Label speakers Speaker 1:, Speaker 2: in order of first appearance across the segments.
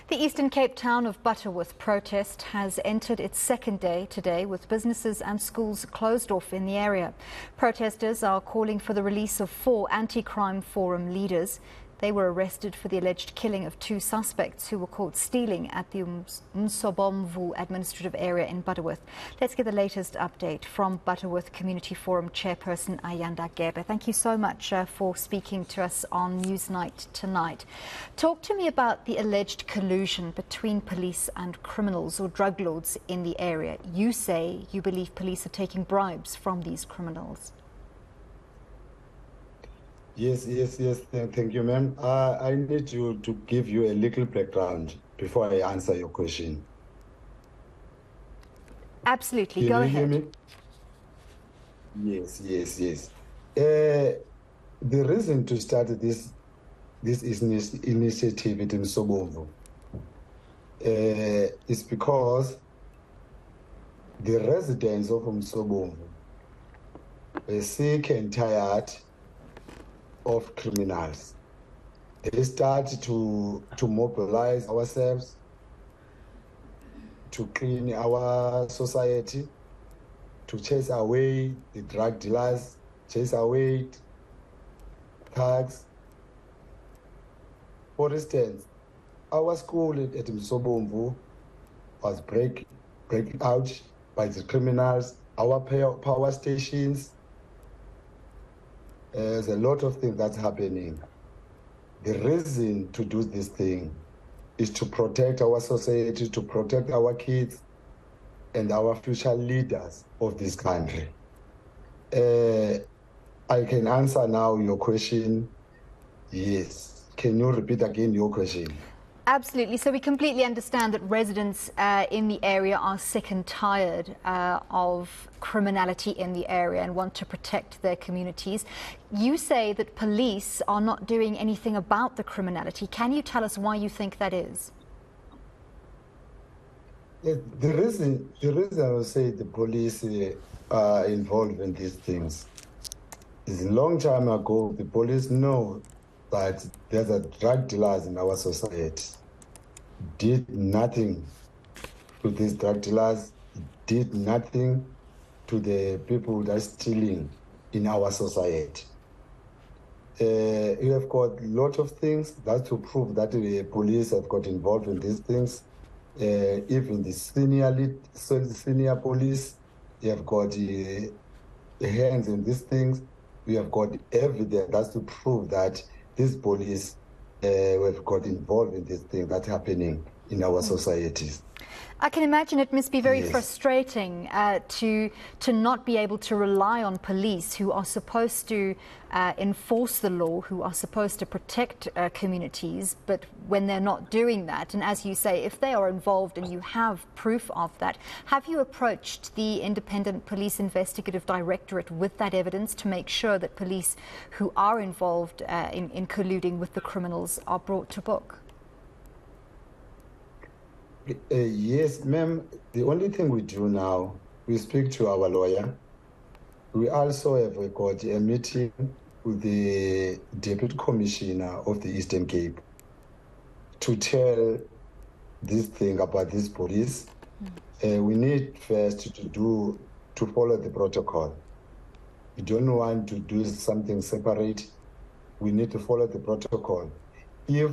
Speaker 1: The Eastern Cape town of Butterworth protest has entered its second day today, with businesses and schools closed off in the area. Protesters are calling for the release of 4 anti-crime forum leaders. They were arrested for the alleged killing of 2 suspects who were caught stealing at the Msobomvu administrative area in Butterworth. Let's get the latest update from Butterworth Community Forum chairperson Ayanda Gebe. Thank you so much for speaking to us on Newsnight tonight. Talk to me about the alleged collusion between police and criminals or drug lords in the area. You say you believe police are taking bribes from these criminals.
Speaker 2: Yes. Thank you, ma'am. I need to give you a little background before I answer your question.
Speaker 1: Absolutely. Go ahead.
Speaker 2: Hear me? Yes. The reason to start this initiative in Msobomvu is because the residents of Msobomvu were sick and tired of criminals. They started to mobilize ourselves to clean our society, to chase away the drug dealers, chase away thugs. For instance, our school at Msobomvu was breaking out by the criminals, our power stations. There's a lot of things that's happening. The reason to do this thing is to protect our society, to protect our kids and our future leaders of this country. I can answer now your question. Yes. Can you repeat again your question?
Speaker 1: Absolutely. So we completely understand that residents in the area are sick and tired of criminality in the area and want to protect their communities. You say that police are not doing anything about the criminality. Can you tell us why you think that is?
Speaker 2: The reason I would say the police are involved in these things is a long time ago. The police know that there's a drug dealers in our society. Did nothing to these drug dealers, did nothing to the people that are stealing in our society. You have got a lot of things that to prove that the police have got involved in these things. Even the senior police, you have got hands in these things. We have got evidence that's to prove that these police have got involved in this thing that's happening in our societies.
Speaker 1: I can imagine it must be very frustrating to not be able to rely on police who are supposed to enforce the law, who are supposed to protect communities, but when they're not doing that, and as you say, if they are involved and you have proof of that, have you approached the Independent Police Investigative Directorate with that evidence to make sure that police who are involved in colluding with the criminals are brought to book?
Speaker 2: Yes, ma'am. The only thing we do now, we speak to our lawyer. We also have got a meeting with the Deputy Commissioner of the Eastern Cape to tell this thing about this police. We need first to follow the protocol. We don't want to do something separate. We need to follow the protocol. If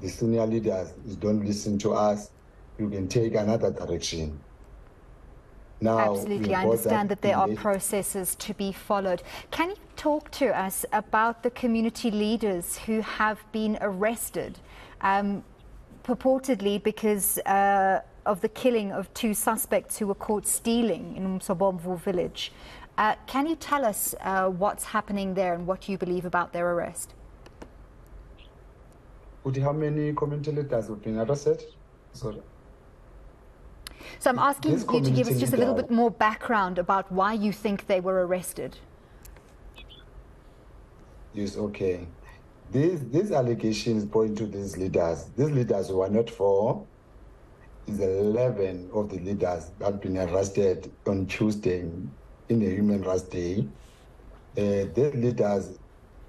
Speaker 2: the senior leaders don't listen to us, you can take another direction. Now,
Speaker 1: absolutely, I understand that there are processes to be followed. Can you talk to us about the community leaders who have been arrested, purportedly because of the killing of 2 suspects who were caught stealing in Msobomvu village? Can you tell us what's happening there and what you believe about their arrest?
Speaker 2: How many community leaders have been arrested? Sorry.
Speaker 1: So I'm asking you to give us just a little bit more background about why you think they were arrested.
Speaker 2: Yes, okay. These allegations point to these leaders. These leaders were not 4. It's 11 of the leaders that have been arrested on Tuesday in the Human Rights Day. These leaders,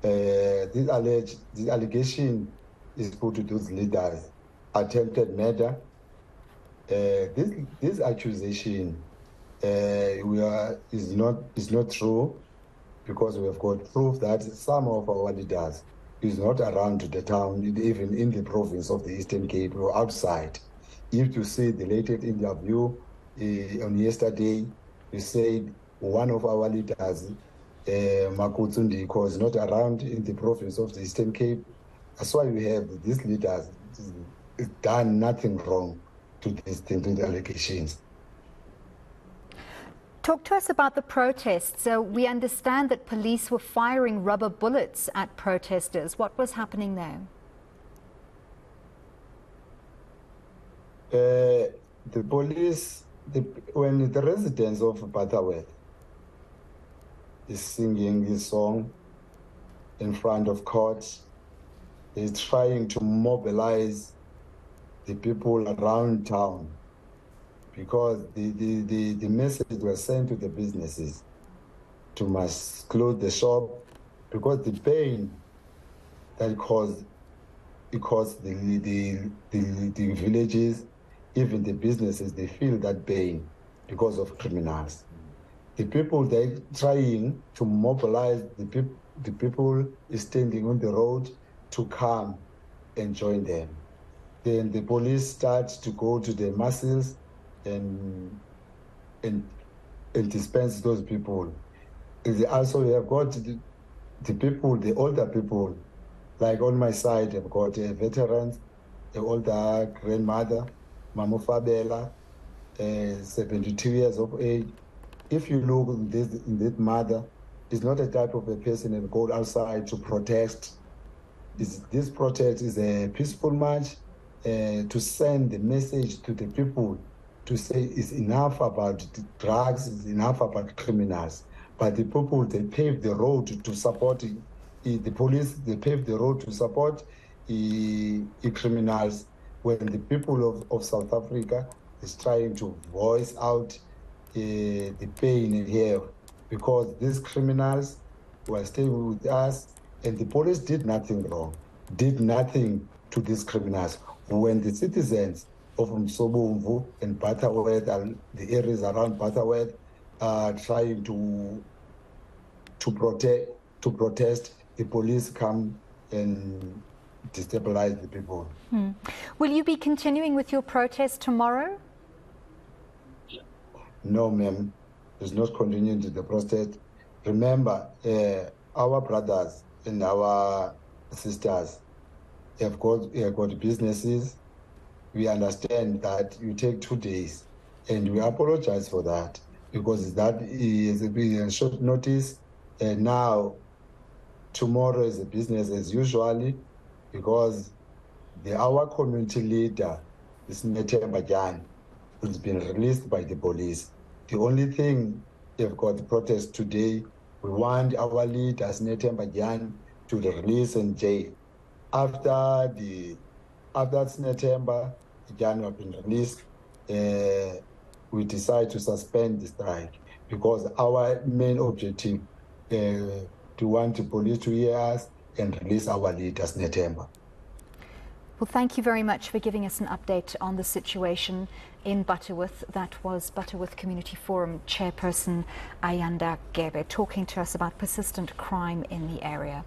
Speaker 2: this allegation is put to those leaders attempted murder. This accusation is not true, because we have got proof that some of our leaders is not around the town, even in the province of the Eastern Cape or outside. If you see the latest interview on yesterday, you said one of our leaders, Makutsundiko, is not around in the province of the Eastern Cape. That's why we have these leaders done nothing wrong to the allegations.
Speaker 1: Talk to us about the protests. We understand that police were firing rubber bullets at protesters. What was happening there?
Speaker 2: The police, when the residents of Butterworth is singing this song in front of court, they're trying to mobilize the people around town, because the message was sent to the businesses to must close the shop, because the pain that it caused the villages, even the businesses, they feel that pain because of criminals. The people, they're trying to mobilize the people standing on the road to come and join them. Then the police start to go to the masses and dispense those people. Also, we have got the people, the older people, like on my side, I've got veterans, the older grandmother, Mama Fabela, 72 years of age. If you look in this mother, is not a type of a person that goes outside to protest. This protest is a peaceful march to send the message to the people to say it's enough about the drugs, it's enough about criminals. But the people, they paved the road to support the police, they paved the road to support the criminals, when the people of South Africa is trying to voice out the pain here, because these criminals were staying with us, and the police did nothing wrong, did nothing to these criminals. When the citizens of Msobomvu and Butterworth, the areas around Butterworth, are trying to protest, the police come and destabilize the people.
Speaker 1: Will you be continuing with your protest tomorrow?
Speaker 2: No, ma'am. It's not continuing to the protest. Remember, our brothers and our sisters have got businesses. We understand that you take 2 days, and we apologize for that, because that is a short notice. And now, tomorrow is a business as usual, because our community leader, this Netembajan, has been released by the police. The only thing they've got protest today, we want our leader, Netembajan, to release in jail. After Netemba Jan have been released, we decide to suspend the strike, because our main objective to want the police to hear us and release our leaders, Netemba.
Speaker 1: Well, thank you very much for giving us an update on the situation in Butterworth. That was Butterworth Community Forum chairperson Ayanda Gebe talking to us about persistent crime in the area.